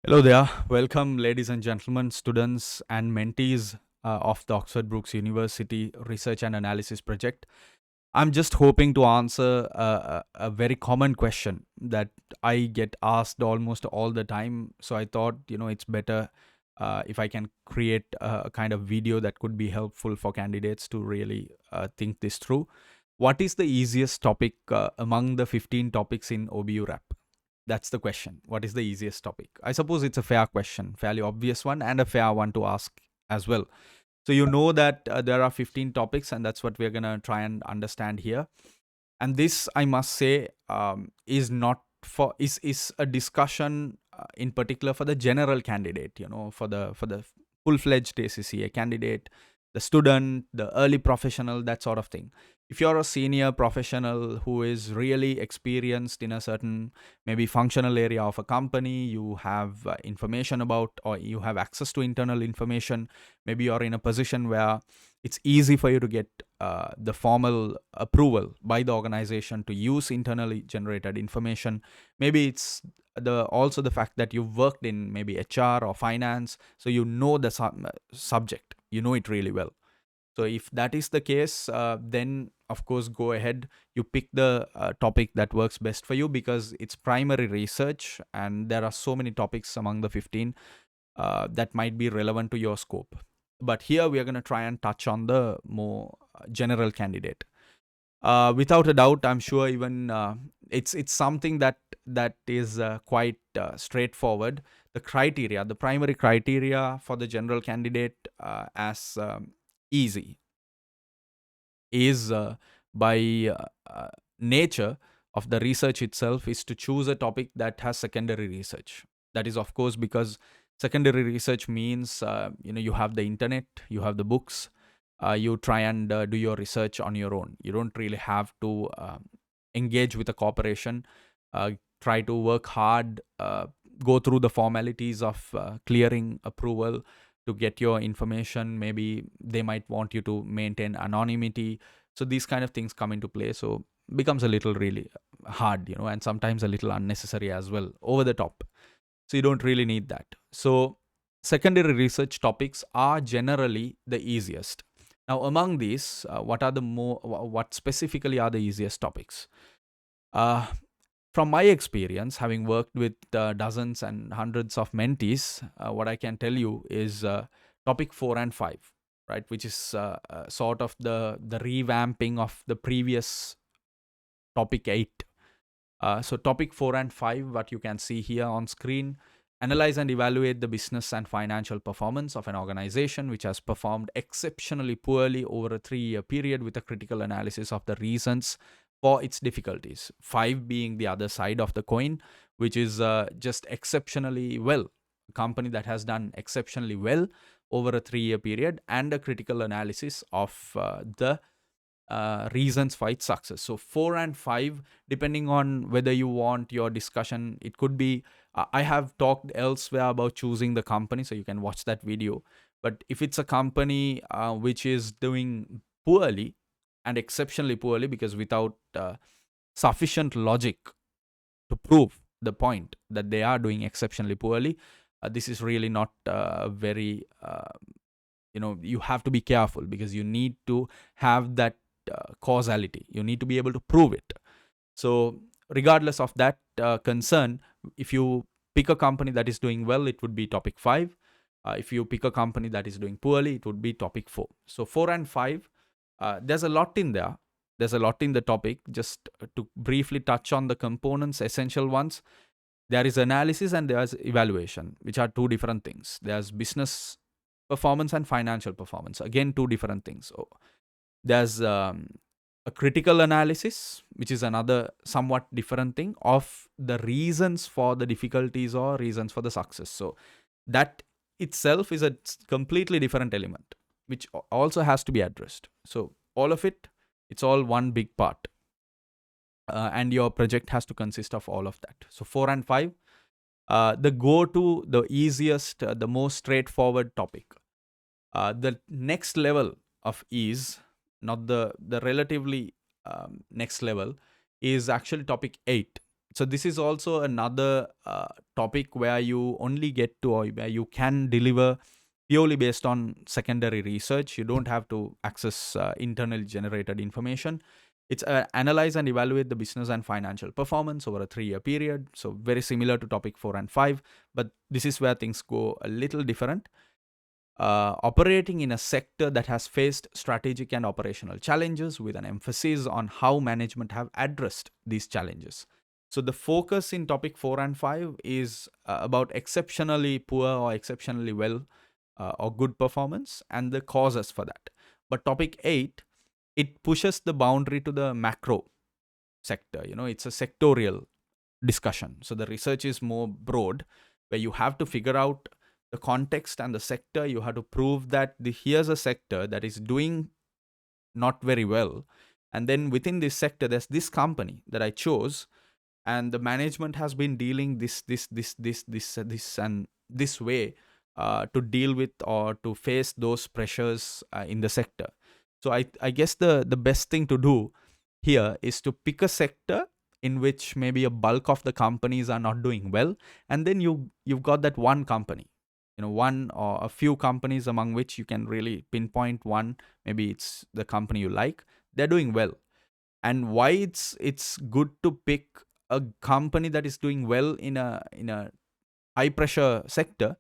Hello there. Welcome, ladies and gentlemen, students and mentees of the Oxford Brookes University Research and Analysis Project. I'm just hoping to answer a very common question that I get asked almost all the time. So I thought, it's better if I can create a kind of video that could be helpful for candidates to really think this through. What is the easiest topic among the 15 topics in OBU RAP? That's the question. What is the easiest topic? I suppose it's a fair question, fairly obvious one, and a fair one to ask as well. So you know that there are 15 topics, and that's what we're gonna try and understand here. And this, I must say, is not for is a discussion in particular for the general candidate. For the full fledged ACCA candidate, the student, the early professional, that sort of thing. If you're a senior professional who is really experienced in a certain maybe functional area of a company, you have information about, or you have access to internal information, maybe you're in a position where it's easy for you to get the formal approval by the organization to use internally generated information. Maybe it's also the fact that you've worked in maybe HR or finance, so you know the subject, you know it really well. So if that is the case, then of course go ahead. You pick the topic that works best for you because it's primary research, and there are so many topics among the 15 that might be relevant to your scope. But here we are going to try and touch on the more general candidate. Without a doubt, I'm sure even it's something that is quite straightforward. The criteria, the primary criteria for the general candidate, as easy, is by nature of the research itself, is to choose a topic that has secondary research. That is, of course, because secondary research means you have the internet, you have the books, you try and do your research on your own. You don't really have to engage with a corporation, try to work hard, go through the formalities of clearing approval to get your information. Maybe they might want you to maintain anonymity. So these kind of things come into play. So becomes a little really hard, and sometimes a little unnecessary as well, over the top. So you don't really need that. So secondary research topics are generally the easiest. Now, among these, what specifically are the easiest topics? Uh, from my experience, having worked with dozens and hundreds of mentees, what I can tell you is topic 4 and 5, right, which is sort of the revamping of the previous topic 8. So topic 4 and 5, what you can see here on screen: analyze and evaluate the business and financial performance of an organization which has performed exceptionally poorly over a 3-year period with a critical analysis of the reasons for its difficulties. 5 being the other side of the coin, which is just exceptionally well. A company that has done exceptionally well over a 3-year period, and a critical analysis of the reasons for its success. So 4 and 5, depending on whether you want your discussion, it could be. I have talked elsewhere about choosing the company, so you can watch that video. But if it's a company which is doing poorly and exceptionally poorly, because without sufficient logic to prove the point that they are doing exceptionally poorly, this is really not very. You have to be careful because you need to have that causality. You need to be able to prove it. So regardless of that concern, if you pick a company that is doing well, it would be topic 5. If you pick a company that is doing poorly, it would be topic 4. So 4 and 5, there's a lot in there. There's a lot in the topic. Just to briefly touch on the components, essential ones: there is analysis and there's evaluation, which are two different things. There's business performance and financial performance, again two different things. So there's a critical analysis, which is another somewhat different thing, of the reasons for the difficulties or reasons for the success. So that itself is a completely different element, which also has to be addressed. So all of it, it's all one big part. And your project has to consist of all of that. So 4 and 5, the easiest, the most straightforward topic. The next level of ease, not the relatively next level, is actually topic 8. So this is also another topic where you only get to, or where you can deliver purely based on secondary research. You don't have to access internally generated information. It's analyze and evaluate the business and financial performance over a 3-year period. So very similar to topic 4 and 5, but this is where things go a little different. Operating in a sector that has faced strategic and operational challenges, with an emphasis on how management have addressed these challenges. So the focus in topic 4 and 5 is about exceptionally poor or exceptionally well or good performance and the causes for that. But topic 8, it pushes the boundary to the macro sector. It's a sectorial discussion. So the research is more broad, where you have to figure out the context and the sector. You have to prove that here's a sector that is doing not very well, and then within this sector there's this company that I chose, and the management has been dealing this and this way to deal with or to face those pressures in the sector. So I guess the best thing to do here is to pick a sector in which maybe a bulk of the companies are not doing well, and then you've got that one company, one or a few companies among which you can really pinpoint one. Maybe it's the company you like, they're doing well. And why it's good to pick a company that is doing well in a high pressure sector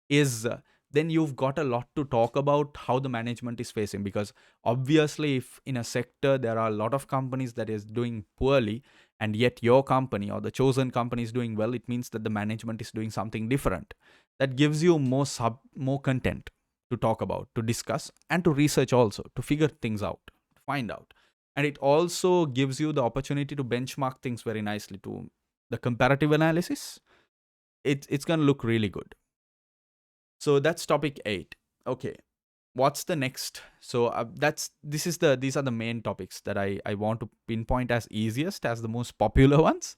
is then you've got a lot to talk about how the management is facing. Because obviously, if in a sector there are a lot of companies that is doing poorly, and yet your company or the chosen company is doing well, it means that the management is doing something different. That gives you more content to talk about, to discuss, and to research also, to figure things out, to find out. And it also gives you the opportunity to benchmark things very nicely to the comparative analysis. It's going to look really good. So that's topic 8. Okay, what's the next? So these are the main topics that I want to pinpoint as easiest, as the most popular ones.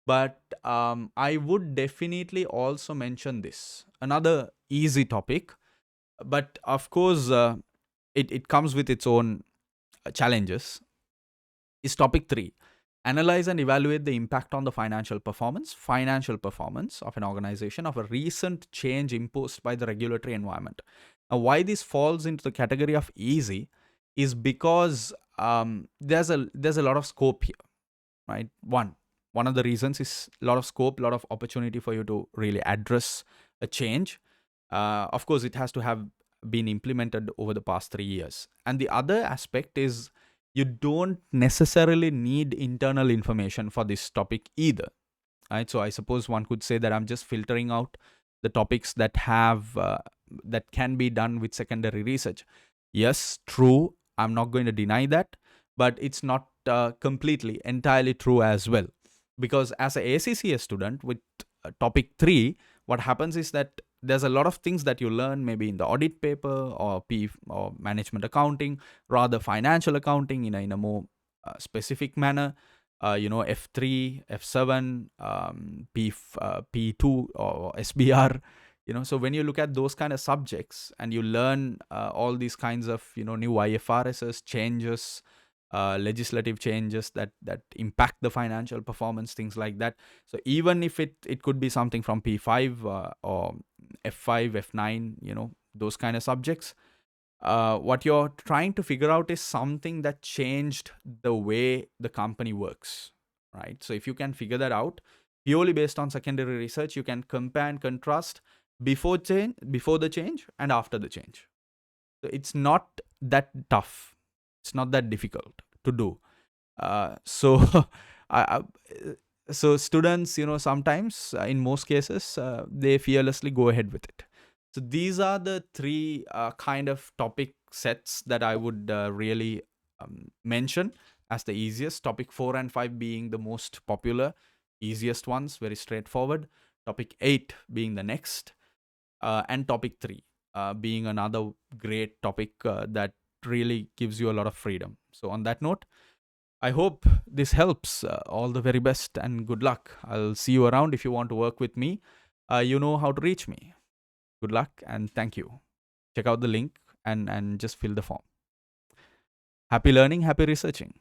But I would definitely also mention this, another easy topic, but of course it comes with its own challenges, is topic 3. Analyze and evaluate the impact on the financial performance of an organization of a recent change imposed by the regulatory environment. Now, why this falls into the category of easy is because there's a lot of scope here, right? One of the reasons is a lot of scope, a lot of opportunity for you to really address a change. Of course, it has to have been implemented over the past 3 years. And the other aspect is you don't necessarily need internal information for this topic either, right? So I suppose one could say that I'm just filtering out the topics that have that can be done with secondary research. Yes, true, I'm not going to deny that, but it's not completely entirely true as well. Because as a ACCA student with topic 3, what happens is that there's a lot of things that you learn maybe in the audit paper or or management accounting, rather financial accounting in a more specific manner. F3, F7, P2 or SBR. So when you look at those kind of subjects and you learn all these kinds of new IFRSs changes, legislative changes that impact the financial performance, things like that. So even if it could be something from P5 or F5, F9, those kind of subjects, what you're trying to figure out is something that changed the way the company works, right? So if you can figure that out purely based on secondary research, you can compare and contrast before the change and after the change. So it's not that tough. It's not that difficult to do. So, I, so students, sometimes in most cases, they fearlessly go ahead with it. So these are the 3 kind of topic sets that I would really mention as the easiest. Topic 4 and 5 being the most popular, easiest ones, very straightforward. Topic 8 being the next, and topic 3 being another great topic that really gives you a lot of freedom. So on that note, I hope this helps. All the very best and good luck. I'll see you around. If you want to work with me, you know how to reach me. Good luck and thank you. Check out the link and just fill the form. Happy learning, happy researching.